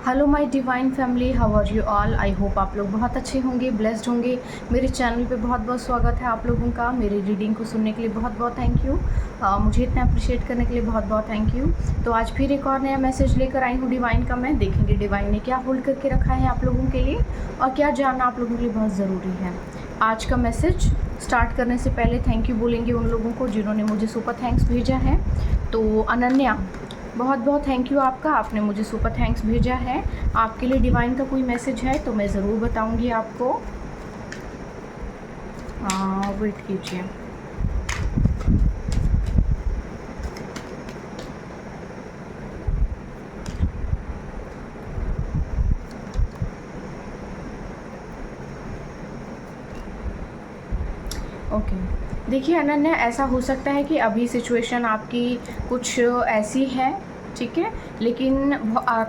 Hello my divine family, how are you all. I hope आप लोग बहुत अच्छे होंगे, ब्लेस्ड होंगे। मेरे चैनल पे बहुत बहुत स्वागत है आप लोगों का। मेरी रीडिंग को सुनने के लिए बहुत बहुत थैंक यू। मुझे इतना अप्रिशिएट करने के लिए बहुत बहुत थैंक यू। तो आज फिर एक और नया मैसेज लेकर आई हूँ डिवाइन का मैं। देखेंगे डिवाइन ने क्या होल्ड करके रखा है आप लोगों के लिए और क्या जानना आप लोगों के लिए बहुत ज़रूरी है। आज का मैसेज स्टार्ट करने से पहले थैंक यू बोलेंगे उन लोगों को जिन्होंने मुझे सुपर थैंक्स भेजा है। तो अनन्या, बहुत बहुत थैंक यू आपका, आपने मुझे सुपर थैंक्स भेजा है। आपके लिए डिवाइन का कोई मैसेज है तो मैं ज़रूर बताऊंगी आपको। वेट कीजिए। ओके, देखिए अनन्या, ऐसा हो सकता है कि अभी सिचुएशन आपकी कुछ ऐसी है, ठीक है, लेकिन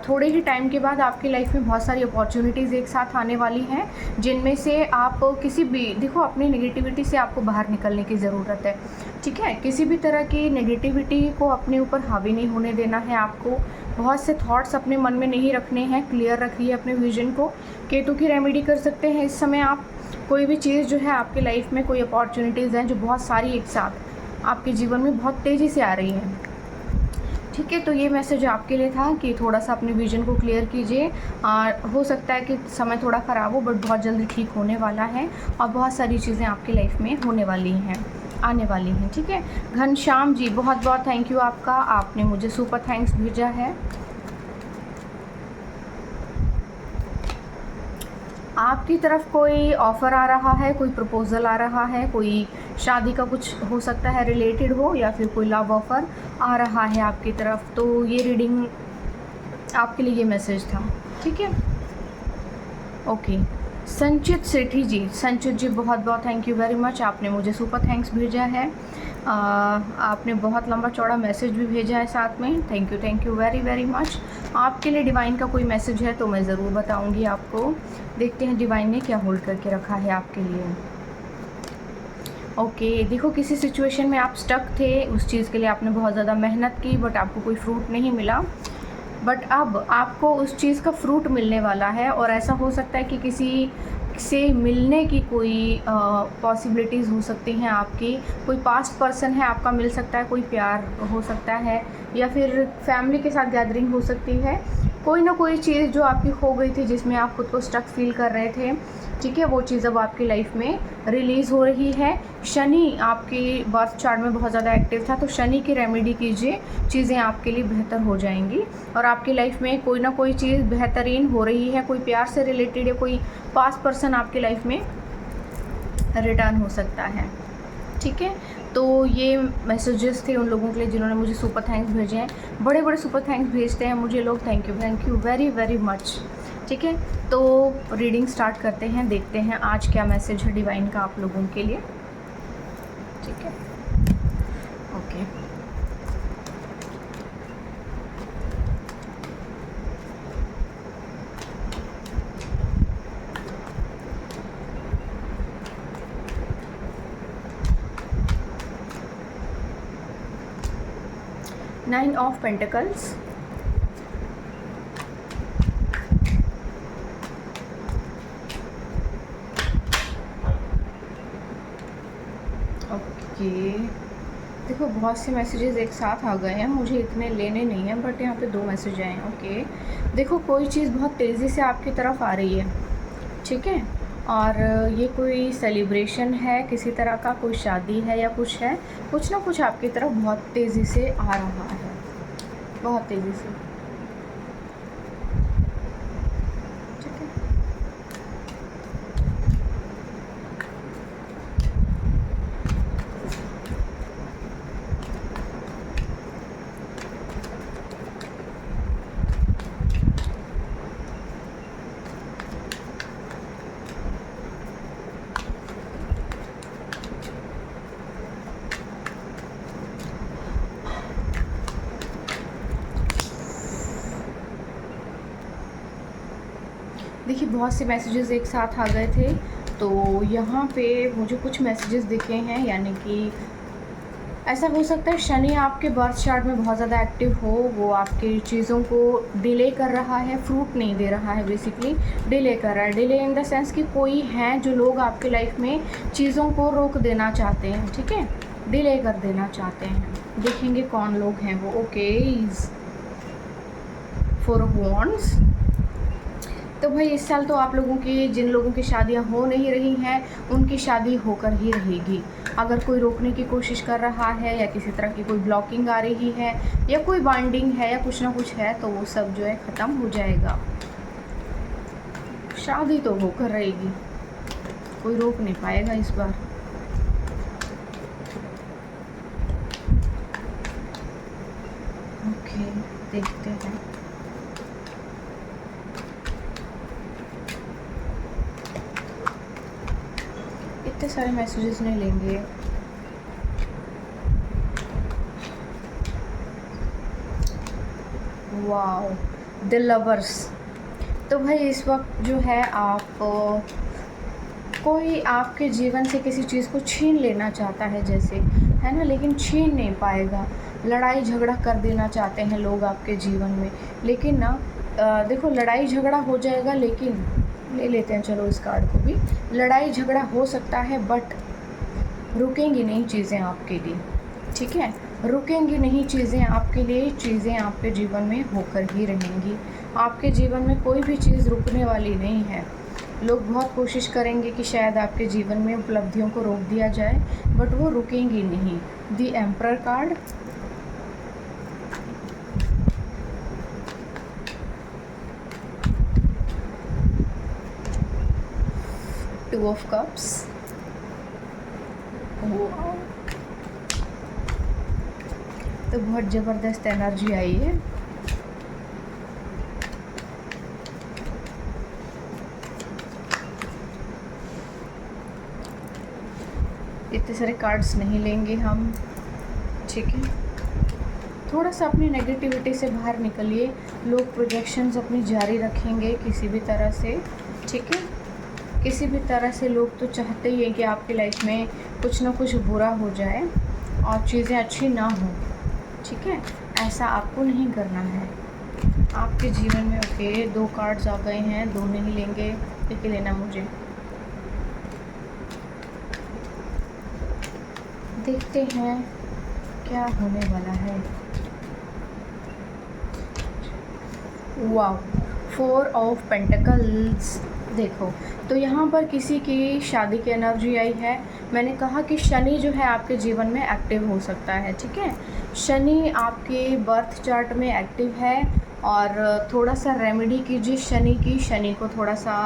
थोड़े ही टाइम के बाद आपकी लाइफ में बहुत सारी अपॉर्चुनिटीज़ एक साथ आने वाली हैं, जिनमें से आप किसी भी, देखो, अपनी नेगेटिविटी से आपको बाहर निकलने की ज़रूरत है, ठीक है। किसी भी तरह की नेगेटिविटी को अपने ऊपर हावी नहीं होने देना है आपको। बहुत से थॉट्स अपने मन में नहीं रखने हैं, क्लियर रखिए अपने विजन को। केतु की रेमेडी कर सकते हैं इस समय आप। कोई भी चीज़ जो है आपकी लाइफ में, कोई अपॉर्चुनिटीज़ हैं जो बहुत सारी एक साथ आपके जीवन में बहुत तेज़ी से आ रही हैं, ठीक है। तो ये मैसेज आपके लिए था कि थोड़ा सा अपने विजन को क्लियर कीजिए। हो सकता है कि समय थोड़ा ख़राब हो, बट बहुत जल्दी ठीक होने वाला है और बहुत सारी चीज़ें आपकी लाइफ में होने वाली हैं, आने वाली हैं, ठीक है। घनश्याम जी, बहुत बहुत थैंक यू आपका, आपने मुझे सुपर थैंक्स भेजा है। आपकी तरफ कोई ऑफ़र आ रहा है, कोई प्रपोज़ल आ रहा है, कोई शादी का कुछ हो सकता है रिलेटेड हो, या फिर कोई लव ऑफ़र आ रहा है आपकी तरफ। तो ये रीडिंग आपके लिए, ये मैसेज था, ठीक है। ओके, संचित सेठी जी, संचित जी, बहुत बहुत थैंक यू वेरी मच, आपने मुझे सुपर थैंक्स भेजा है। आपने बहुत लंबा चौड़ा मैसेज भी भेजा है साथ में। Thank you very very much. आपके लिए डिवाइन का कोई मैसेज है तो मैं ज़रूर बताऊंगी आपको। देखते हैं डिवाइन ने क्या होल्ड करके रखा है आपके लिए। ओके, देखो, किसी सिचुएशन में आप स्टक थे, उस चीज़ के लिए आपने बहुत ज़्यादा मेहनत की, बट आपको कोई फ्रूट नहीं मिला। बट अब आपको उस चीज़ का फ्रूट मिलने वाला है, और ऐसा हो सकता है कि किसी से मिलने की कोई पॉसिबिलिटीज़ हो सकती हैं आपकी। कोई पास्ट पर्सन है आपका, मिल सकता है, कोई प्यार हो सकता है, या फिर फैमिली के साथ गैदरिंग हो सकती है। कोई ना कोई चीज़ जो आपकी खो गई थी, जिसमें आप खुद को स्टक फील कर रहे थे, ठीक है, वो चीज़ अब आपकी लाइफ में रिलीज़ हो रही है। शनि आपकी बर्थ चार्ट में बहुत ज़्यादा एक्टिव था, तो शनि की रेमेडी कीजिए, चीज़ें आपके लिए बेहतर हो जाएंगी और आपकी लाइफ में कोई ना कोई चीज़ बेहतरीन हो रही है। कोई प्यार से रिलेटेड या कोई पास्ट पर्सन आपकी लाइफ में रिटर्न हो सकता है, ठीक है। तो ये मैसेजेस थे उन लोगों के लिए जिन्होंने मुझे सुपर थैंक्स भेजे हैं। बड़े बड़े सुपर थैंक्स भेजते हैं मुझे लोग, thank you very very much, ठीक है। तो रीडिंग स्टार्ट करते हैं, देखते हैं आज क्या मैसेज है डिवाइन का आप लोगों के लिए, ठीक है। Okay, nine of pentacles, okay. देखो, बहुत से मैसेजेस एक साथ आ गए हैं, मुझे इतने लेने नहीं हैं, बट यहाँ पे दो मैसेज आए हैं। ओके, देखो, कोई चीज़ बहुत तेज़ी से आपकी तरफ आ रही है, ठीक है, और ये कोई सेलिब्रेशन है किसी तरह का, कोई शादी है या कुछ है, कुछ ना कुछ आपकी तरफ बहुत तेज़ी से आ रहा है, बहुत तेज़ी से, ठीक है। देखिए, बहुत से मैसेजेस एक साथ आ गए थे, तो यहाँ पे मुझे कुछ मैसेजेस दिखे हैं, यानी कि ऐसा हो सकता है शनि आपके बर्थ चार्ट में बहुत ज़्यादा एक्टिव हो, वो आपकी चीज़ों को डिले कर रहा है, फ्रूट नहीं दे रहा है, बेसिकली डिले कर रहा है। डिले इन द सेंस कि कोई हैं जो लोग आपके लाइफ में चीज़ों को रोक देना चाहते हैं, ठीक है, डिले कर देना चाहते हैं। देखेंगे कौन लोग हैं वो। Okay, 4 of wands. तो भाई इस साल तो आप लोगों की, जिन लोगों की शादियां हो नहीं रही हैं, उनकी शादी होकर ही रहेगी। अगर कोई रोकने की कोशिश कर रहा है या किसी तरह की कोई ब्लॉकिंग आ रही है या कोई बाइंडिंग है या कुछ ना कुछ है, तो वो सब जो है ख़त्म हो जाएगा। शादी तो होकर रहेगी, कोई रोक नहीं पाएगा इस बार। ओके, देखते हैं। इतने सारे मैसेजेस नहीं लेंगे। Wow, the lovers. तो भाई इस वक्त जो है आप, कोई आपके जीवन से किसी चीज़ को छीन लेना चाहता है जैसे, है ना, लेकिन छीन नहीं पाएगा। लड़ाई झगड़ा कर देना चाहते हैं लोग आपके जीवन में, लेकिन ना देखो लड़ाई झगड़ा हो जाएगा, लेकिन ले लेते हैं चलो इस कार्ड को भी। लड़ाई झगड़ा हो सकता है बट रुकेंगी नहीं चीज़ें आपके लिए, ठीक है, रुकेंगी नहीं चीज़ें आपके लिए। चीज़ें आपके जीवन में होकर ही रहेंगी। आपके जीवन में कोई भी चीज़ रुकने वाली नहीं है। लोग बहुत कोशिश करेंगे कि शायद आपके जीवन में उपलब्धियों को रोक दिया जाए, बट वो रुकेंगी नहीं। The emperor card, two of cups. तो बहुत ज़बरदस्त एनर्जी आई है। इतने सारे कार्ड्स नहीं लेंगे हम, ठीक है। थोड़ा सा अपनी नेगेटिविटी से बाहर निकलिए। लोग प्रोजेक्शंस अपनी जारी रखेंगे किसी भी तरह से, ठीक है। किसी भी तरह से लोग तो चाहते ही हैं कि आपकी लाइफ में कुछ ना कुछ बुरा हो जाए और चीज़ें अच्छी ना हो, ठीक है। ऐसा आपको नहीं करना है आपके जीवन में। ओके, 2 कार्ड्स आ गए हैं, 2 नहीं लेंगे, एक ही लेना मुझे। देखते हैं क्या होने वाला है। Wow, 4 of pentacles. देखो, तो यहाँ पर किसी की शादी की एनर्जी आई है। मैंने कहा कि शनि जो है आपके जीवन में एक्टिव हो सकता है, ठीक है। शनि आपके बर्थ चार्ट में एक्टिव है और थोड़ा सा रेमेडी कीजिए शनि की। शनि को थोड़ा सा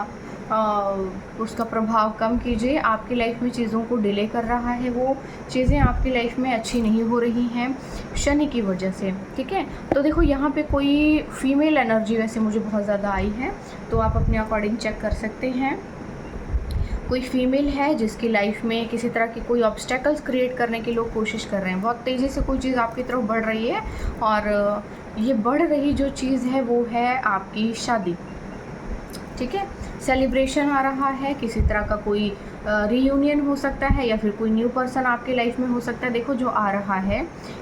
उसका प्रभाव कम कीजिए। आपकी लाइफ में चीज़ों को डिले कर रहा है, वो चीज़ें आपकी लाइफ में अच्छी नहीं हो रही हैं शनि की वजह से, ठीक है। तो देखो यहाँ पे कोई फीमेल एनर्जी वैसे मुझे बहुत ज़्यादा आई है, तो आप अपने अकॉर्डिंग चेक कर सकते हैं। कोई फीमेल है जिसकी लाइफ में किसी तरह की कोई ऑब्स्टेकल्स क्रिएट करने की लोग कोशिश कर रहे हैं। बहुत तेज़ी से कोई चीज़ आपकी तरफ बढ़ रही है और ये बढ़ रही जो चीज़ है वो है आपकी शादी, ठीक है। सेलिब्रेशन आ रहा है, किसी तरह का कोई रीयूनियन हो सकता है या फिर कोई न्यू पर्सन आपके लाइफ में हो सकता है। देखो जो आ रहा है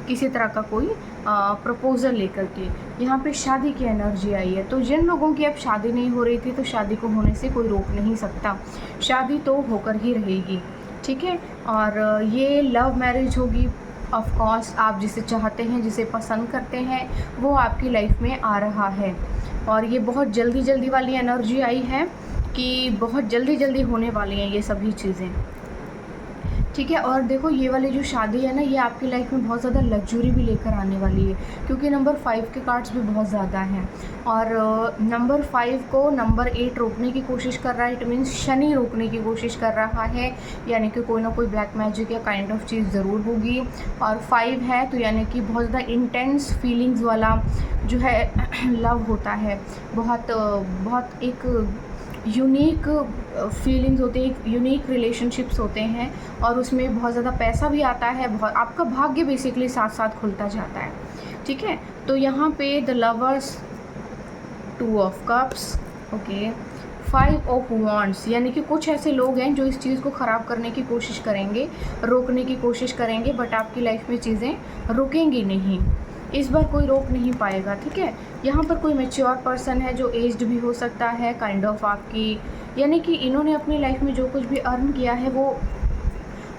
किसी तरह का कोई प्रपोज़ल लेकर के, यहाँ पे शादी की एनर्जी आई है। तो जिन लोगों की अब शादी नहीं हो रही थी, तो शादी को होने से कोई रोक नहीं सकता, शादी तो होकर ही रहेगी, ठीक है। और ये लव मैरिज होगी। ऑफ कोर्स आप जिसे चाहते हैं, जिसे पसंद करते हैं, वो आपकी लाइफ में आ रहा है। और ये बहुत जल्दी जल्दी वाली एनर्जी आई है कि बहुत जल्दी जल्दी होने वाली हैं ये सभी चीज़ें, ठीक है। और देखो ये वाली जो शादी है ना, ये आपकी लाइफ में बहुत ज़्यादा लग्जरी भी लेकर आने वाली है, क्योंकि नंबर 5 के कार्ड्स भी बहुत ज़्यादा हैं और नंबर 5 को नंबर 8 रोकने की कोशिश कर रहा है। इट मीन्स शनि रोकने की कोशिश कर रहा है, यानी कि कोई ना कोई ब्लैक मैजिक या काइंड ऑफ चीज़ ज़रूर होगी। और 5 है तो यानी कि बहुत ज़्यादा इंटेंस फीलिंग्स वाला जो है लव होता है, बहुत एक यूनिक फीलिंग्स होते हैं, यूनिक रिलेशनशिप्स होते हैं और उसमें बहुत ज़्यादा पैसा भी आता है, बहुत आपका भाग्य बेसिकली साथ साथ खुलता जाता है, ठीक है। तो यहाँ पे the lovers, 2 of cups, okay, 5 of wands, यानी कि कुछ ऐसे लोग हैं जो इस चीज़ को ख़राब करने की कोशिश करेंगे, रोकने की कोशिश करेंगे, बट आपकी लाइफ में चीज़ें रुकेंगी नहीं। इस बार कोई रोक नहीं पाएगा, ठीक है। यहाँ पर कोई मैच्योर पर्सन है जो एज्ड भी हो सकता है, काइंड ऑफ आपकी, यानी कि इन्होंने अपनी लाइफ में जो कुछ भी अर्न किया है वो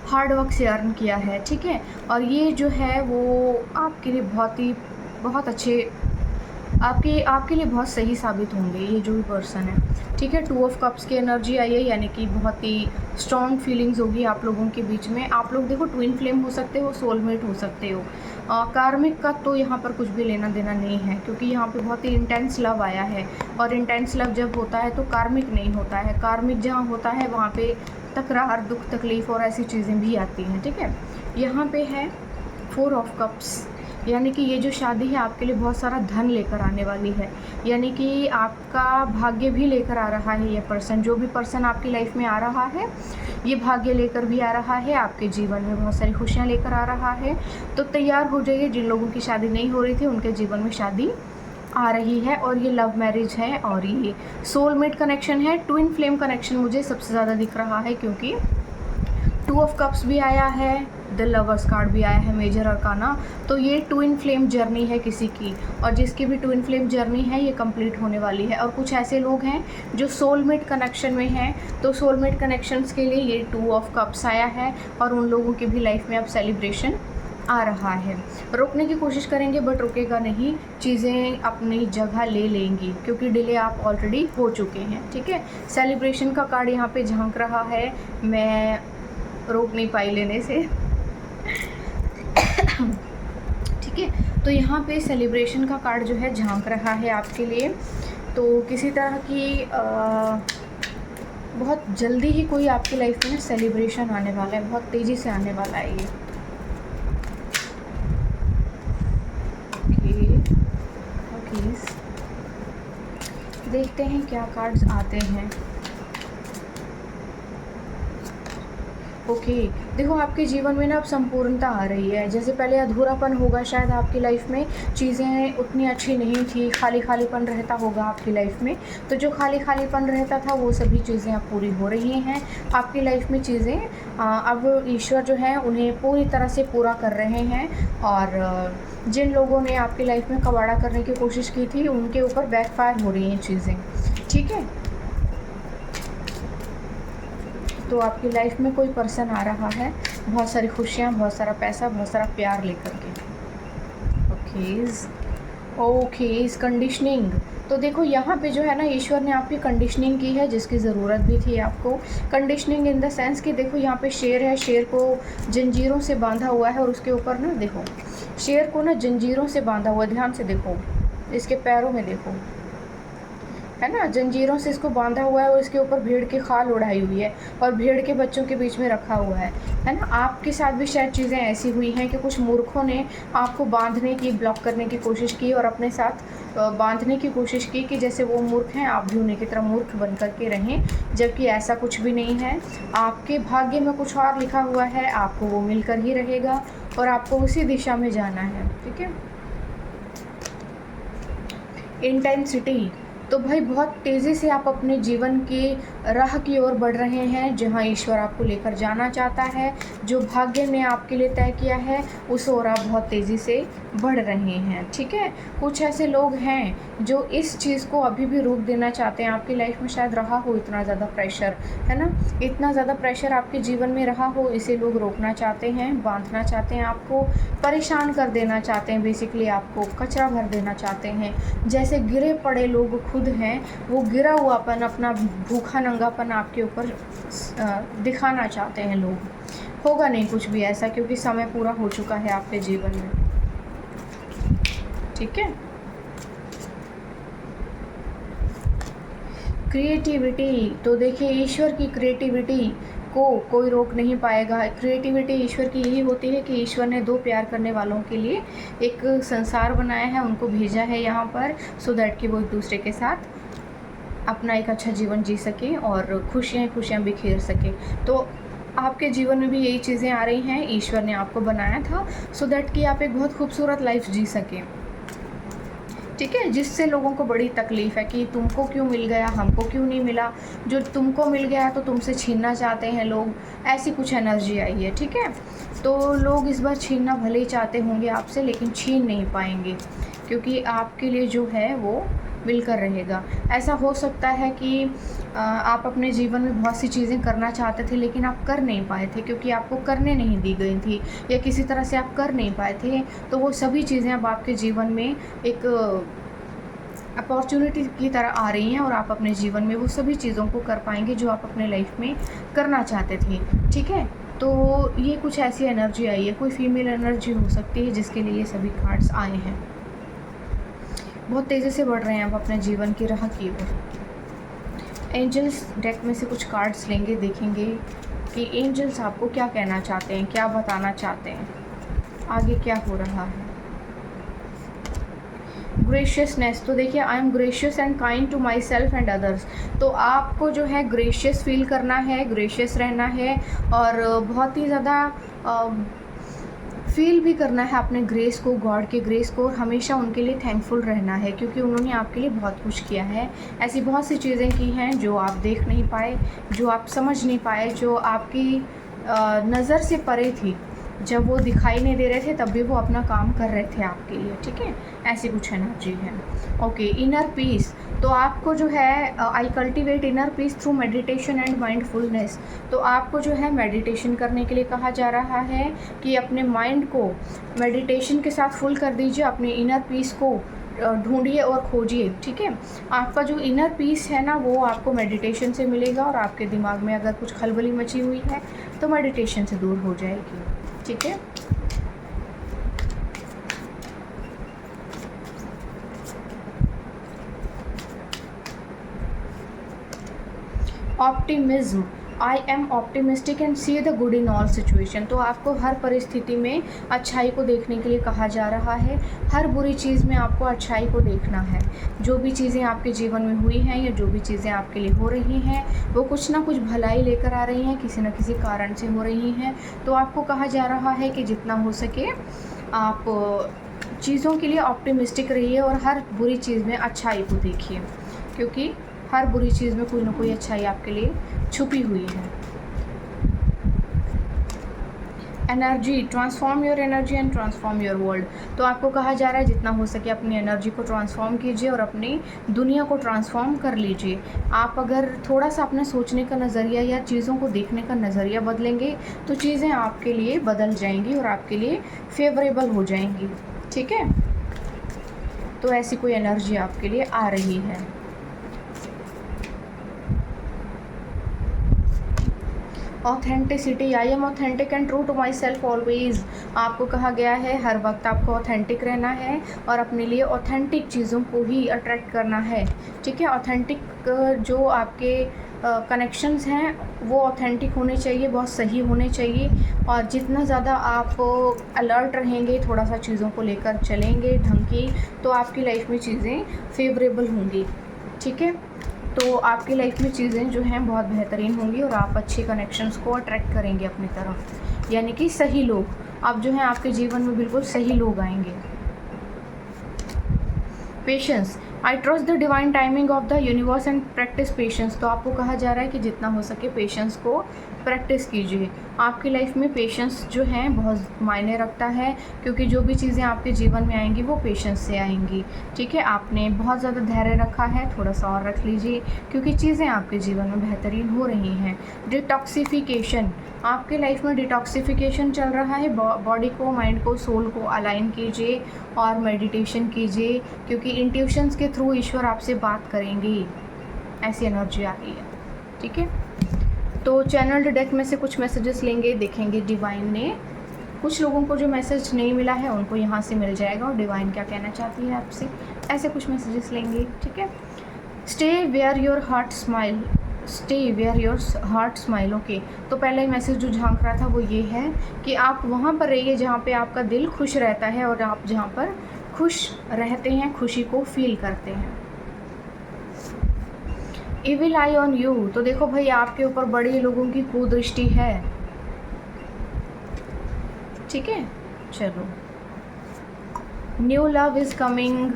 हार्ड वर्क से अर्न किया है, ठीक है। और ये जो है वो आपके लिए बहुत अच्छे, आपके लिए बहुत सही साबित होंगे ये जो भी पर्सन है, ठीक है। 2 ऑफ कप्स की एनर्जी आई है, यानी कि बहुत ही स्ट्रॉन्ग फीलिंग्स होगी आप लोगों के बीच में। आप लोग देखो ट्विन फ्लेम हो सकते हो, सोलमेट हो सकते हो। कार्मिक का तो यहाँ पर कुछ भी लेना देना नहीं है, क्योंकि यहाँ पे बहुत ही इंटेंस लव आया है, और इंटेंस लव जब होता है तो कार्मिक नहीं होता है। कार्मिक जहाँ होता है वहाँ पे तकरार, दुख तकलीफ़ और ऐसी चीज़ें भी आती हैं, ठीक है। यहाँ पे है 4 ऑफ कप्स, यानी कि ये जो शादी है आपके लिए बहुत सारा धन लेकर आने वाली है, यानी कि आपका भाग्य भी लेकर आ रहा है। ये पर्सन, जो भी पर्सन आपकी लाइफ में आ रहा है, ये भाग्य लेकर भी आ रहा है, आपके जीवन में बहुत सारी खुशियाँ लेकर आ रहा है। तो तैयार हो जाइए, जिन लोगों की शादी नहीं हो रही थी उनके जीवन में शादी आ रही है, और ये लव मैरिज है, और ये सोलमेट कनेक्शन है। ट्विन फ्लेम कनेक्शन मुझे सबसे ज़्यादा दिख रहा है, क्योंकि 2 ऑफ कप्स भी आया है, द लवर्स कार्ड भी आया है, मेजर अरकाना। तो ये ट्विन फ्लेम जर्नी है किसी की, और जिसकी भी ट्विन फ्लेम जर्नी है ये कंप्लीट होने वाली है। और कुछ ऐसे लोग हैं जो सोलमेट कनेक्शन में हैं, तो सोलमेट कनेक्शंस के लिए ये 2 ऑफ कप्स आया है, और उन लोगों की भी लाइफ में अब सेलिब्रेशन आ रहा है। रोकने की कोशिश करेंगे बट रुकेगा नहीं, चीज़ें अपनी जगह ले लेंगी, क्योंकि डिले आप ऑलरेडी हो चुके हैं, ठीक है। सेलिब्रेशन का कार्ड यहाँ पे झांक रहा है, मैं रोक नहीं पाई लेने से ठीक है। तो यहाँ पे सेलिब्रेशन का कार्ड जो है झांक रहा है आपके लिए। तो किसी तरह की बहुत जल्दी ही कोई आपकी लाइफ में सेलिब्रेशन आने वाला है, बहुत तेज़ी से आने वाला है ये। ओके, देखते हैं क्या कार्ड्स आते हैं। ओके, देखो आपके जीवन में ना अब संपूर्णता आ रही है। जैसे पहले अधूरापन होगा शायद आपकी लाइफ में, चीज़ें उतनी अच्छी नहीं थी, खाली खालीपन रहता होगा आपकी लाइफ में। तो जो खाली खालीपन रहता था वो सभी चीज़ें अब पूरी हो रही हैं आपकी लाइफ में। चीज़ें अब ईश्वर जो है उन्हें पूरी तरह से पूरा कर रहे हैं, और जिन लोगों ने आपकी लाइफ में कबाड़ा करने की कोशिश की थी उनके ऊपर बैकफायर हो रही हैं चीज़ें, ठीक है। तो आपकी लाइफ में कोई पर्सन आ रहा है, बहुत सारी खुशियाँ, बहुत सारा पैसा, बहुत सारा प्यार लेकर के। ओके, इस कंडीशनिंग, तो देखो यहाँ पे जो है ना ईश्वर ने आपकी कंडीशनिंग की है, जिसकी ज़रूरत भी थी आपको। कंडीशनिंग इन द सेंस कि देखो यहाँ पे शेर है, शेर को जंजीरों से बांधा हुआ है, और उसके ऊपर ना देखो शेर को ना जंजीरों से बांधा हुआ, ध्यान से देखो, इसके पैरों में देखो, है ना, जंजीरों से इसको बांधा हुआ है, और इसके ऊपर भेड़ की खाल उड़ाई हुई है, और भेड़ के बच्चों के बीच में रखा हुआ है ना। आपके साथ भी शायद चीज़ें ऐसी हुई हैं कि कुछ मूर्खों ने आपको बांधने की, ब्लॉक करने की कोशिश की, और अपने साथ बांधने की कोशिश की कि जैसे वो मूर्ख हैं आप भी उन्हीं की तरह मूर्ख बन कर के रहें, जबकि ऐसा कुछ भी नहीं है। आपके भाग्य में कुछ और लिखा हुआ है, आपको वो मिलकर ही रहेगा, और आपको उसी दिशा में जाना है, ठीक है। इंटेंसिटी, तो भाई बहुत तेज़ी से आप अपने जीवन की राह की ओर बढ़ रहे हैं, जहां ईश्वर आपको लेकर जाना चाहता है। जो भाग्य ने आपके लिए तय किया है उस ओर आप बहुत तेज़ी से बढ़ रहे हैं, ठीक है। कुछ ऐसे लोग हैं जो इस चीज़ को अभी भी रोक देना चाहते हैं। आपकी लाइफ में शायद रहा हो इतना ज़्यादा प्रेशर, है ना, इतना ज़्यादा प्रेशर आपके जीवन में रहा हो, इसे लोग रोकना चाहते हैं, बांधना चाहते हैं, आपको परेशान कर देना चाहते हैं, बेसिकली आपको कचरा भर देना चाहते हैं। जैसे गिरे पड़े लोग खुद हैं, वो गिरा हुआपन, अपना भूखा नंगापन आपके ऊपर दिखाना चाहते हैं लोग। होगा नहीं कुछ भी ऐसा, क्योंकि समय पूरा हो चुका है आपके जीवन में, ठीक है। क्रिएटिविटी, तो देखिए ईश्वर की क्रिएटिविटी को कोई रोक नहीं पाएगा। क्रिएटिविटी ईश्वर की यही होती है कि ईश्वर ने दो प्यार करने वालों के लिए एक संसार बनाया है, उनको भेजा है यहाँ पर, सो दैट कि वो एक दूसरे के साथ अपना एक अच्छा जीवन जी सकें और खुशियाँ बिखेर सकें। तो आपके जीवन में भी यही चीज़ें आ रही हैं, ईश्वर ने आपको बनाया था सो दैट कि आप एक बहुत खूबसूरत लाइफ जी सकें। ठीक है, जिससे लोगों को बड़ी तकलीफ़ है कि तुमको क्यों मिल गया, हमको क्यों नहीं मिला, जो तुमको मिल गया तो तुमसे छीनना चाहते हैं लोग, ऐसी कुछ एनर्जी आई है। ठीक है, तो लोग इस बार छीनना भले ही चाहते होंगे आपसे, लेकिन छीन नहीं पाएंगे, क्योंकि आपके लिए जो है वो मिलकर रहेगा। ऐसा हो सकता है कि आप अपने जीवन में बहुत सी चीज़ें करना चाहते थे, लेकिन आप कर नहीं पाए थे, क्योंकि आपको करने नहीं दी गई थी, या किसी तरह से आप कर नहीं पाए थे। तो वो सभी चीज़ें अब आपके जीवन में एक अपॉर्चुनिटी की तरह आ रही हैं, और आप अपने जीवन में वो सभी चीज़ों को कर पाएंगे जो आप अपने लाइफ में करना चाहते थे। ठीक है, तो ये कुछ ऐसी एनर्जी आई है, कोई फीमेल एनर्जी हो सकती है जिसके लिए ये सभी कार्ड्स आए हैं। बहुत तेज़ी से बढ़ रहे हैं आप अपने जीवन की राह की ओर। एंजल्स डेक में से कुछ कार्ड्स लेंगे, देखेंगे कि एंजल्स आपको क्या कहना चाहते हैं, क्या बताना चाहते हैं, आगे क्या हो रहा है। ग्रेशियसनेस, तो देखिए I am gracious and kind to myself and others. तो आपको जो है ग्रेशियस फील करना है, ग्रेशियस रहना है, और बहुत ही ज़्यादा फील भी करना है अपने ग्रेस को, गॉड के ग्रेस को, और हमेशा उनके लिए थैंकफुल रहना है, क्योंकि उन्होंने आपके लिए बहुत कुछ किया है। ऐसी बहुत सी चीज़ें की हैं जो आप देख नहीं पाए, जो आप समझ नहीं पाए, जो आपकी नज़र से परे थी। जब वो दिखाई नहीं दे रहे थे तब भी वो अपना काम कर रहे थे आपके लिए। ठीक है, ऐसी कुछ एनर्जी है। ओके, इनर पीस, तो आपको जो है I cultivate inner peace through meditation and mindfulness. तो आपको जो है मेडिटेशन करने के लिए कहा जा रहा है कि अपने माइंड को मेडिटेशन के साथ फुल कर दीजिए, अपने इनर पीस को ढूंढिए और खोजिए। ठीक है, आपका जो इनर पीस है ना, वो आपको मेडिटेशन से मिलेगा, और आपके दिमाग में अगर कुछ खलबली मची हुई है तो मेडिटेशन से दूर हो जाएगी। ठीक है, optimism, I am optimistic and see the good in all situation. तो आपको हर परिस्थिति में अच्छाई को देखने के लिए कहा जा रहा है। हर बुरी चीज़ में आपको अच्छाई को देखना है। जो भी चीज़ें आपके जीवन में हुई हैं, या जो भी चीज़ें आपके लिए हो रही हैं, वो कुछ ना कुछ भलाई लेकर आ रही हैं, किसी न किसी कारण से हो रही हैं। तो आपको कहा जा रहा है कि जितना हो सके आप चीज़ों के लिए ऑप्टिमिस्टिक रहिए, और हर बुरी चीज़ में अच्छाई को देखिए, क्योंकि हर बुरी चीज़ में कोई ना कोई अच्छाई आपके लिए छुपी हुई है। Energy, transform your energy and transform your world. तो आपको कहा जा रहा है जितना हो सके अपनी एनर्जी को ट्रांसफॉर्म कीजिए, और अपनी दुनिया को ट्रांसफॉर्म कर लीजिए। आप अगर थोड़ा सा अपने सोचने का नज़रिया या चीज़ों को देखने का नज़रिया बदलेंगे तो चीज़ें आपके लिए बदल जाएंगी और आपके लिए फेवरेबल हो जाएंगी। ठीक है, तो ऐसी कोई एनर्जी आपके लिए आ रही है। Authenticity, I am authentic and true to myself always. आपको कहा गया है हर वक्त आपको ऑथेंटिक रहना है, और अपने लिए ऑथेंटिक चीज़ों को ही अट्रैक्ट करना है। ठीक है, ऑथेंटिक जो आपके कनेक्शंस हैं वो ऑथेंटिक होने चाहिए, बहुत सही होने चाहिए, और जितना ज़्यादा आप अलर्ट रहेंगे, थोड़ा सा चीज़ों को लेकर चलेंगे ढंग की, तो आपकी लाइफ में चीज़ें फेवरेबल होंगी। ठीक है, तो आपकी लाइफ में चीज़ें जो हैं बहुत बेहतरीन होंगी, और आप अच्छे कनेक्शंस को अट्रैक्ट करेंगे अपनी तरफ, यानी कि सही लोग अब जो हैं आपके जीवन में बिल्कुल सही लोग आएंगे। Patience, I trust the divine timing of the universe and practice patience. तो आपको कहा जा रहा है कि जितना हो सके पेशेंस को प्रैक्टिस कीजिए। आपकी लाइफ में पेशेंस जो है बहुत मायने रखता है, क्योंकि जो भी चीज़ें आपके जीवन में आएंगी वो पेशेंस से आएंगी। ठीक है, आपने बहुत ज़्यादा धैर्य रखा है, थोड़ा सा और रख लीजिए, क्योंकि चीज़ें आपके जीवन में बेहतरीन हो रही हैं। डिटॉक्सिफिकेशन, आपके लाइफ में डिटॉक्सिफिकेशन चल रहा है। बॉडी को, माइंड को, सोल को अलाइन कीजिए और मेडिटेशन कीजिए, क्योंकि इंट्यूशंस के थ्रू ईश्वर आपसे बात करेंगे, ऐसी एनर्जी आ रही है। ठीक है, तो चैनल्ड डेक में से कुछ मैसेजेस लेंगे, देखेंगे डिवाइन ने, कुछ लोगों को जो मैसेज नहीं मिला है उनको यहाँ से मिल जाएगा, और डिवाइन क्या कहना चाहती है आपसे, ऐसे कुछ मैसेजेस लेंगे। ठीक है, stay where your heart smile, stay where your heart smile. Okay, तो पहला मैसेज जो झांक रहा था वो ये है कि आप वहाँ पर रहिए जहाँ पे आपका दिल खुश रहता है, और आप जहाँ पर खुश रहते हैं, खुशी को फील करते हैं। इविल आई ऑन यू, तो देखो भाई आपके ऊपर बड़े लोगों की कुदृष्टि है। ठीक है, चलो, न्यू लव इज़ कमिंग,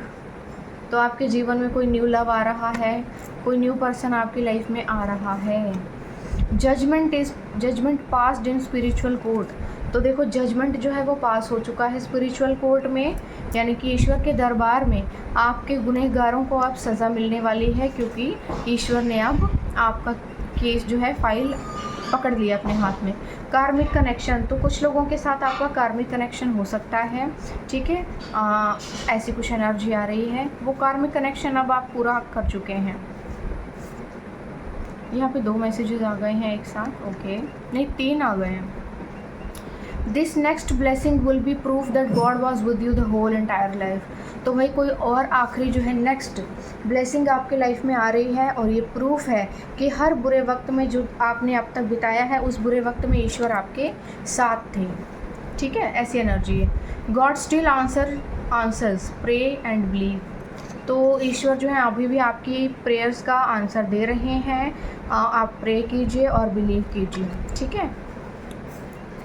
तो आपके जीवन में कोई न्यू लव आ रहा है, कोई न्यू पर्सन आपकी लाइफ में आ रहा है। Judgement passed in spiritual court. तो देखो जजमेंट जो है वो पास हो चुका है स्पिरिचुअल कोर्ट में, यानी कि ईश्वर के दरबार में आपके गुनहगारों को अब सज़ा मिलने वाली है, क्योंकि ईश्वर ने अब आपका केस जो है फाइल पकड़ लिया अपने हाथ में। कार्मिक कनेक्शन, तो कुछ लोगों के साथ आपका कार्मिक कनेक्शन हो सकता है, ठीक है, ऐसी कुछ एनर्जी आ रही है। वो कार्मिक कनेक्शन अब आप पूरा कर चुके हैं। यहाँ पे 2 मैसेजेस आ गए हैं एक साथ, ओके, नहीं 3 आ गए हैं। This next blessing will be proof that God was with you the whole entire life. तो भाई कोई और आखिरी जो है नेक्स्ट ब्लेसिंग आपके लाइफ में आ रही है, और ये प्रूफ है कि हर बुरे वक्त में जो आपने अब तक बिताया है, उस बुरे वक्त में ईश्वर आपके साथ थे, ठीक है, ऐसी एनर्जी है। God still answers pray and believe. तो ईश्वर जो है अभी भी आपकी प्रेयर्स का आंसर दे रहे हैं। आप प्रे कीजिए और बिलीव कीजिए, ठीक है,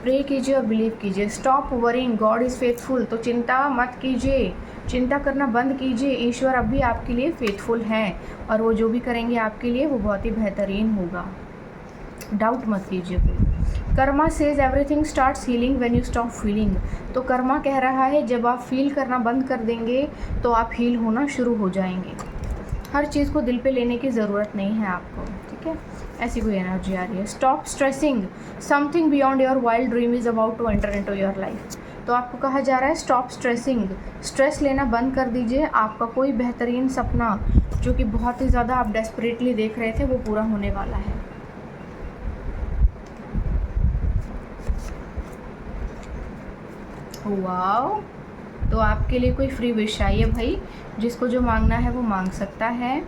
प्रे कीजिए और बिलीव कीजिए। Stop worrying, God is faithful. तो चिंता मत कीजिए, चिंता करना बंद कीजिए, ईश्वर अब भी आपके लिए फेथफुल हैं, और वो जो भी करेंगे आपके लिए वो बहुत ही बेहतरीन होगा, डाउट मत कीजिए कोई। Karma says everything starts healing when you stop feeling. तो कर्मा कह रहा है जब आप फील करना बंद कर देंगे तो आप हील होना शुरू हो जाएंगे। हर चीज़ को दिल पे लेने की ज़रूरत नहीं है आपको, ठीक है, ऐसी कोई एनर्जी आ रही है। Stop stressing, something beyond your wild dream is about to enter into your life. तो आपको कहा जा रहा है स्टॉप स्ट्रेसिंग, स्ट्रेस लेना बंद कर दीजिए। आपका कोई बेहतरीन सपना जो कि बहुत ही ज़्यादा आप डेस्परेटली देख रहे थे वो पूरा होने वाला है। वाओ, तो आपके लिए कोई फ्री विश आई है भाई, जिसको जो मांगना है वो मांग सकता है।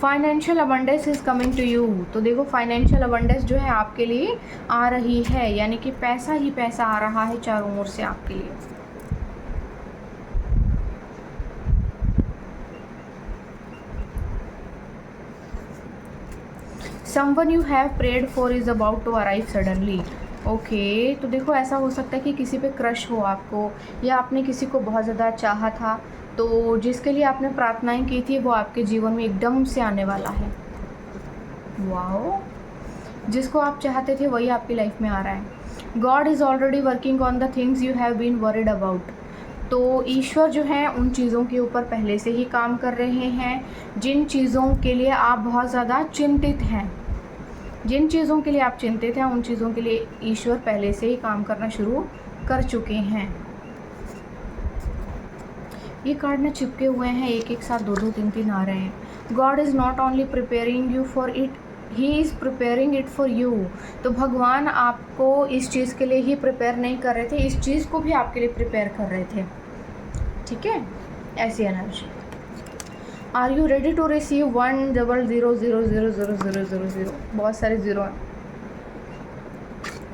Financial abundance is coming to you. तो देखो फाइनेंशियल अबंडेंस जो है आपके लिए आ रही है, यानी कि पैसा ही पैसा आ रहा है चारों ओर से आपके लिए। Someone you have prayed for is about to arrive suddenly. Okay, तो देखो ऐसा हो सकता है कि किसी पे क्रश हो आपको, या आपने किसी को बहुत ज़्यादा चाहा था, तो जिसके लिए आपने प्रार्थनाएं की थी वो आपके जीवन में एकदम से आने वाला है। वाओ, जिसको आप चाहते थे वही आपकी लाइफ में आ रहा है। God is already working on the things you have been worried about. तो ईश्वर जो है उन चीज़ों के ऊपर पहले से ही काम कर रहे हैं, जिन चीज़ों के लिए आप बहुत ज़्यादा चिंतित हैं, जिन चीज़ों के लिए आप चिंतित हैं उन चीज़ों के लिए ईश्वर पहले से ही काम करना शुरू कर चुके हैं। ये कार्ड ना चिपके हुए हैं, एक एक साथ 2-2 3-3 आ रहे हैं। God is not only preparing you for it, he is preparing it for you. तो भगवान आपको इस चीज़ के लिए ही प्रिपेयर नहीं कर रहे थे, इस चीज़ को भी आपके लिए प्रिपेयर कर रहे थे, ठीक है, ऐसी energy. Are you ready to receive 100000000? बहुत सारे ज़ीरो हैं,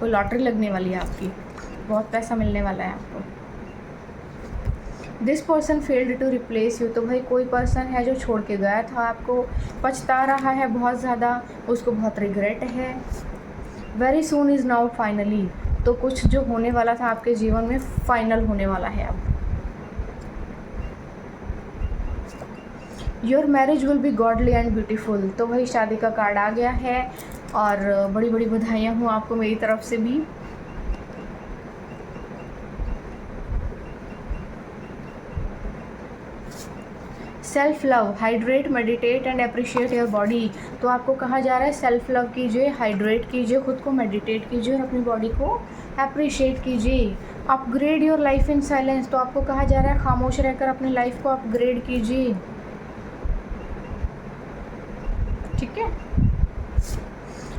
कोई लॉटरी लगने वाली है आपकी, बहुत पैसा मिलने वाला है आपको। This person failed to replace you. तो भाई कोई पर्सन है जो छोड़ के गया था आपको, पछता रहा है बहुत ज़्यादा, उसको बहुत रिग्रेट है। Very soon is now finally. तो कुछ जो होने वाला था आपके जीवन में फाइनल होने वाला है अब। Your marriage will be godly and beautiful. तो भाई शादी का कार्ड आ गया है, और बड़ी बड़ी बधाइयाँ हूँ आपको मेरी तरफ से भी। Self love, hydrate, meditate and appreciate your body. तो आपको कहा जा रहा है सेल्फ लव कीजिए, हाइड्रेट कीजिए, खुद को मेडिटेट कीजिए और अपनी बॉडी को अप्रिशिएट कीजिए। Upgrade your life in silence. तो आपको कहा जा रहा है खामोश रहकर अपनी लाइफ को अपग्रेड कीजिए, ठीक है।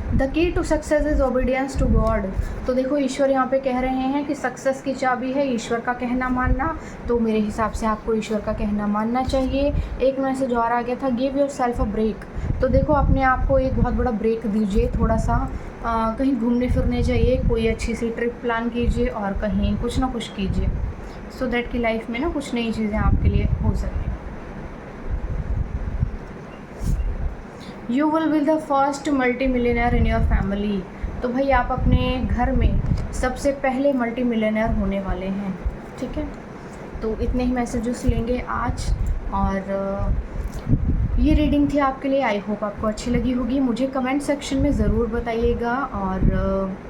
The key to success is obedience to God. तो देखो ईश्वर यहाँ पे कह रहे हैं कि सक्सेस की चाबी है ईश्वर का कहना मानना। तो मेरे हिसाब से आपको ईश्वर का कहना मानना चाहिए। एक मैसेज और आ गया था, give yourself a break. तो देखो अपने आप को एक बहुत बड़ा ब्रेक दीजिए, थोड़ा सा कहीं घूमने फिरने जाइए, कोई अच्छी सी ट्रिप प्लान कीजिए और कहीं कुछ ना कुछ कीजिए, सो दैट कि लाइफ में ना कुछ नई चीज़ें आपके लिए हो सकें। You will be the first multi millionaire in your family. तो भाई आप अपने घर में सबसे पहले मल्टी मिलियनर होने वाले हैं, ठीक है। तो इतने ही मैसेजेस लेंगे आज। और ये रीडिंग थी आपके लिए। आई होप आपको अच्छी लगी होगी। मुझे कमेंट सेक्शन में ज़रूर बताइएगा, और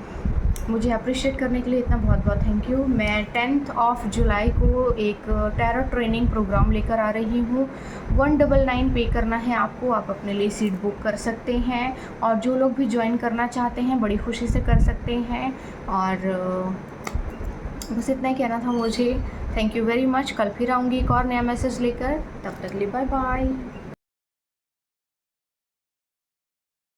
मुझे अप्रिशिएट करने के लिए इतना बहुत बहुत थैंक यू। मैं 10 जुलाई को एक टैरो ट्रेनिंग प्रोग्राम लेकर आ रही हूँ। 199 पे करना है आपको, आप अपने लिए सीट बुक कर सकते हैं, और जो लोग भी ज्वाइन करना चाहते हैं बड़ी खुशी से कर सकते हैं। और बस इतना ही कहना था मुझे। Thank you very much. कल फिर आऊँगी एक और नया मैसेज लेकर, तब तक के लिए बाय बाय।